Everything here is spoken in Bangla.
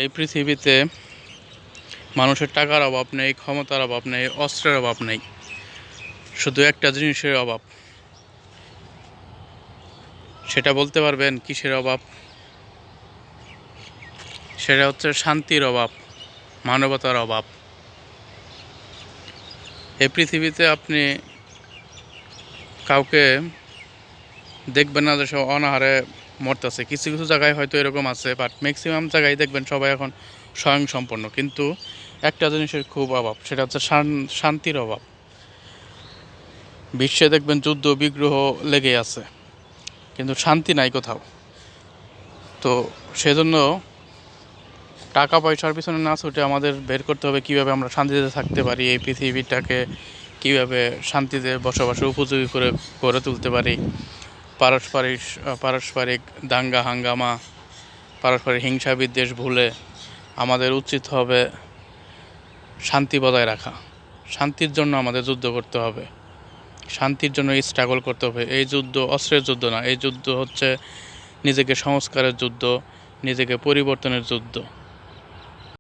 এই পৃথিবীতে মানুষের টাকার অভাব নেই, ক্ষমতার অভাব নেই, অস্ত্রের অভাব নেই, শুধু একটা জিনিসের অভাব। সেটা বলতে পারবেন কিসের অভাব? সেটা হচ্ছে শান্তির অভাব, মানবতার অভাব। এই পৃথিবীতে আপনি কাউকে দেখবেন না যে সে অনাহারে মরতেছে। কিছু কিছু জায়গায় হয়তো এরকম আছে, বাট ম্যাক্সিমাম জায়গায় দেখবেন সবাই এখন স্বয়ংসম্পন্ন। কিন্তু একটা জিনিসের খুব অভাব, সেটা হচ্ছে শান্তির অভাব। বিশ্বে দেখবেন যুদ্ধ বিগ্রহ লেগে আছে, কিন্তু শান্তি নাই কোথাও। তো সেজন্য টাকা পয়সার পিছনে না ছুটে আমাদের বের করতে হবে কীভাবে আমরা শান্তিতে থাকতে পারি, এই পৃথিবীটাকে কীভাবে শান্তিতে বসবাসের উপযোগী করে গড়ে তুলতে পারি। পারস্পরিক দাঙ্গা হাঙ্গামা, পারস্পরিক হিংসা বিদ্বেষ ভুলে আমাদের উচিত হবে শান্তি বজায় রাখা। শান্তির জন্য আমাদের যুদ্ধ করতে হবে, শান্তির জন্য স্ট্রাগল করতে হবে। এই যুদ্ধ অস্ত্রের যুদ্ধ না, এই যুদ্ধ হচ্ছে নিজেকে সংস্কারের যুদ্ধ, নিজেকে পরিবর্তনের যুদ্ধ।